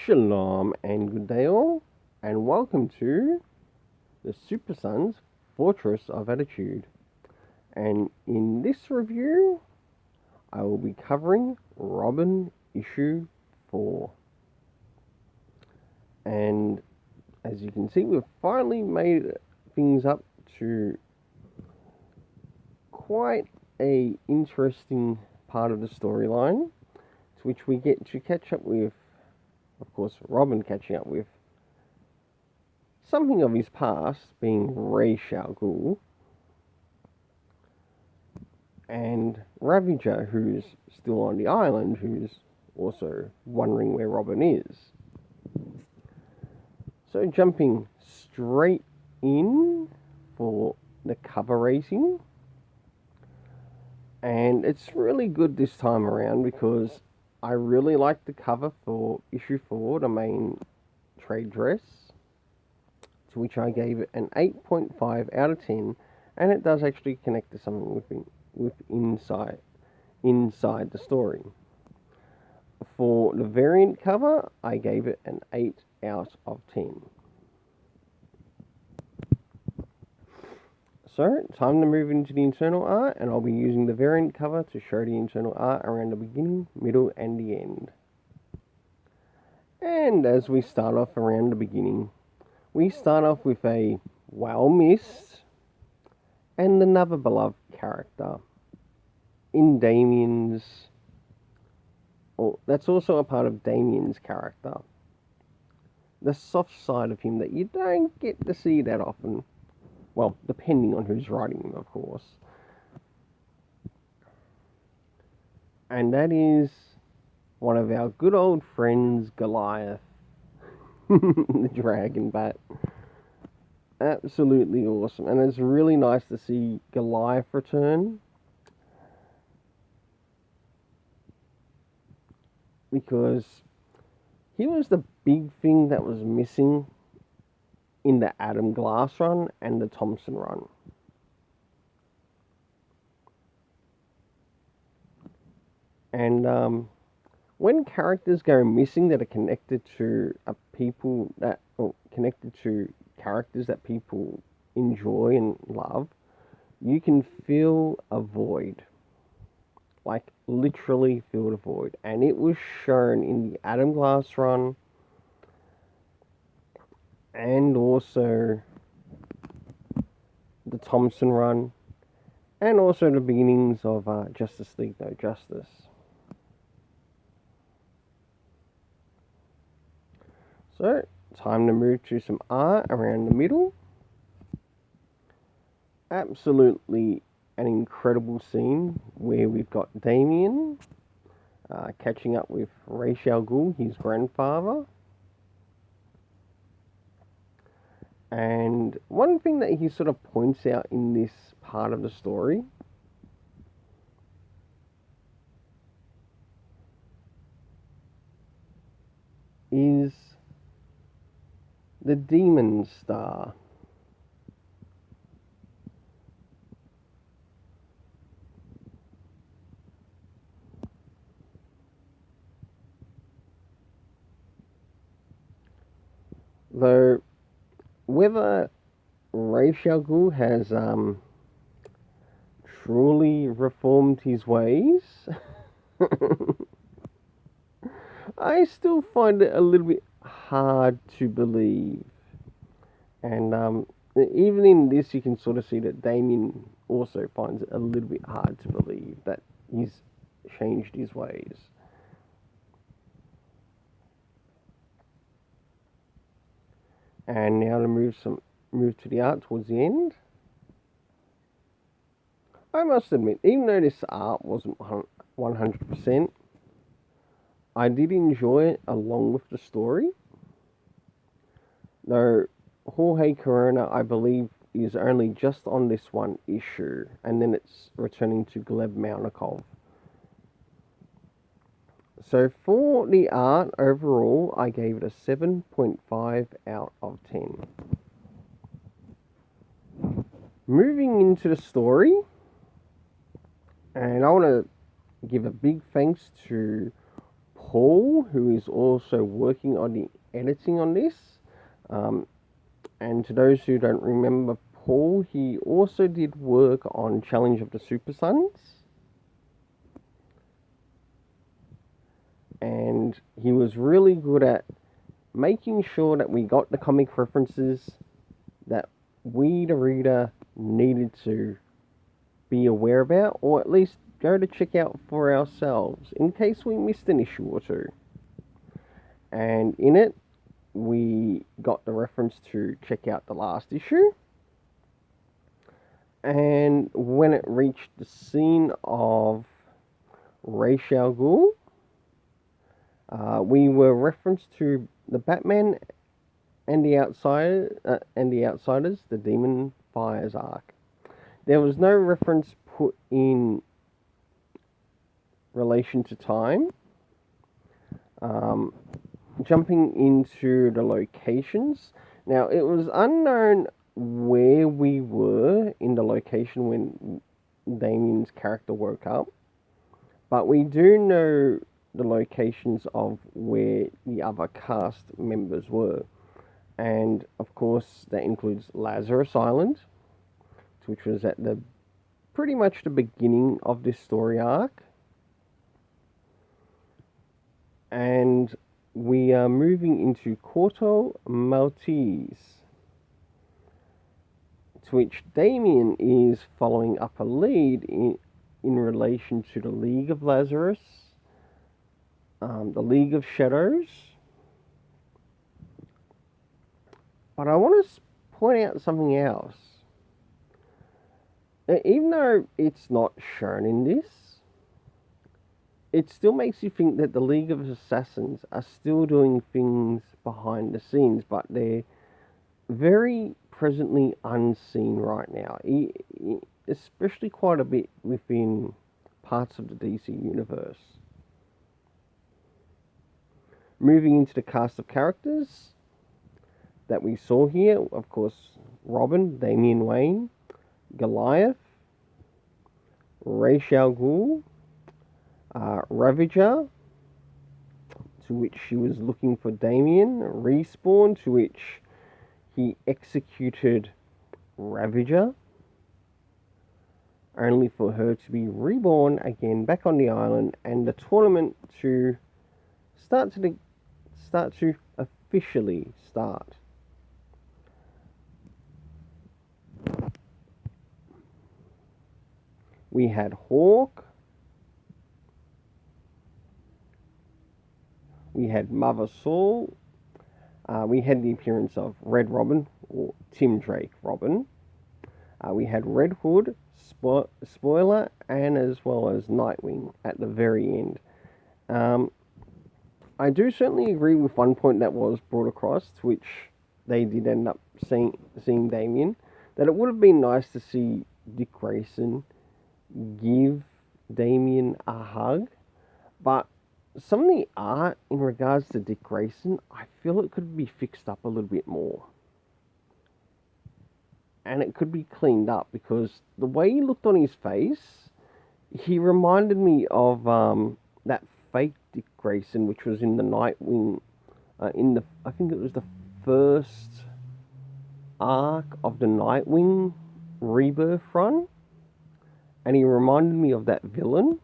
Shalom and good day all, and welcome to the Super Sons Fortress of Attitude. And in this review, I will be covering Robin issue 4. And as you can see, we've finally made things up to quite a interesting part of the storyline, to which we get to catch up with, of course, Robin catching up with something of his past, being Ra's al Ghul, and Ravager, who's still on the island, who's also wondering where Robin is. So jumping straight in for the cover rating, and it's really good this time around because I really like the cover for issue 4, the main trade dress, to which I gave it an 8.5 out of 10, and it does actually connect to something inside the story. For the variant cover, I gave it an 8 out of 10. So, time to move into the internal art, and I'll be using the variant cover to show the internal art around the beginning, middle, and the end. And as we start off around the beginning, we start off with a well-missed and another beloved character in Damien's, or that's also a part of Damien's character. The soft side of him that you don't get to see that often. Well, depending on who's writing him, of course. And that is one of our good old friends, Goliath. The dragon bat. Absolutely awesome. And it's really nice to see Goliath return, because he was the big thing that was missing in the Adam Glass run and the Thompson run. And when characters go missing that are connected to connected to characters that people enjoy and love, you can feel a void. Like, literally feel the void. And it was shown in the Adam Glass run, and also the Thompson run, and also the beginnings of Justice League No Justice. So, time to move to some art around the middle. Absolutely an incredible scene where we've got Damien catching up with Ra's al Ghul, his grandfather. And one thing that he sort of points out in this part of the story is the Demon Star. Though, whether Ra's al Ghul has truly reformed his ways, I still find it a little bit hard to believe. And even in this, you can sort of see that Damien also finds it a little bit hard to believe that he's changed his ways. And now to move to the art towards the end. I must admit, even though this art wasn't 100%, I did enjoy it along with the story. Though Jorge Corona, I believe, is only just on this one issue, and then it's returning to Gleb Malnikov. So for the art overall, I gave it a 7.5 out of 10. Moving into the story, and I want to give a big thanks to Paul, who is also working on the editing on this. And to those who don't remember Paul, he also did work on Challenge of the Super Sons. And he was really good at making sure that we got the comic references that we, the reader, needed to be aware about, or at least go to check out for ourselves in case we missed an issue or two. And in it, we got the reference to check out the last issue. And when it reached the scene of Ra's al Ghul, we were referenced to the Batman and the Outsiders, the Demon Fires arc. There was no reference put in relation to time. Jumping into the locations. Now, it was unknown where we were in the location when Damien's character woke up, but we do know the locations of where the other cast members were. And, of course, that includes Lazarus Island, which was at the pretty much the beginning of this story arc. And we are moving into Corto Maltese, to which Damien is following up a lead in relation to the League of Lazarus, the League of Shadows. But I want to point out something else. Even though it's not shown in this, it still makes you think that the League of Assassins are still doing things behind the scenes, but they're very presently unseen right now, especially quite a bit within parts of the DC universe. Moving into the cast of characters that we saw here, of course, Robin, Damian Wayne, Goliath, Ra's al Ghul, Ravager, to which she was looking for Damien, Respawn, to which he executed Ravager, only for her to be reborn again back on the island, and the tournament to start to officially start. We had Hawk. We had Mother Saul. We had the appearance of Red Robin, or Tim Drake Robin. We had Red Hood, Spoiler, and as well as Nightwing at the very end. I do certainly agree with one point that was brought across, to which they did end up seeing Damien, that it would have been nice to see Dick Grayson give Damien a hug, but some of the art in regards to Dick Grayson, I feel it could be fixed up a little bit more. And it could be cleaned up, because the way he looked on his face, he reminded me of that fake Dick Grayson, which was in the Nightwing, I think it was the first arc of the Nightwing Rebirth run. And he reminded me of that villain,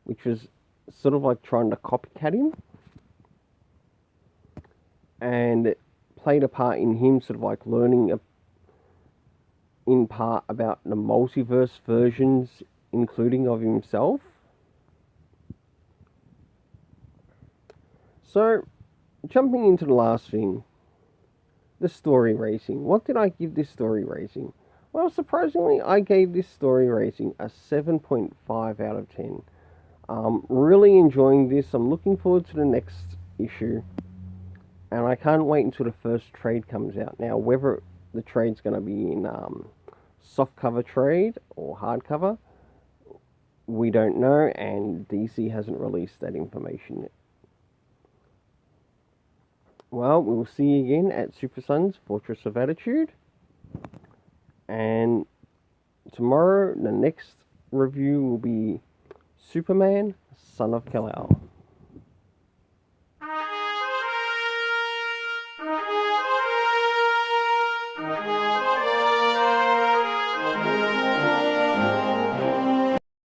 which was sort of like trying to copycat him. And it played a part in him sort of like learning in part about the multiverse versions, including of himself. So, jumping into the last thing, the story rating. What did I give this story rating? Well, surprisingly, I gave this story rating a 7.5 out of 10. Really enjoying this. I'm looking forward to the next issue. And I can't wait until the first trade comes out. Now, whether the trade's going to be in softcover trade or hardcover, we don't know. And DC hasn't released that information yet. Well, we'll see you again at Super Sons Fortress of Attitude. And tomorrow, the next review will be Superman, Son of Kal-El.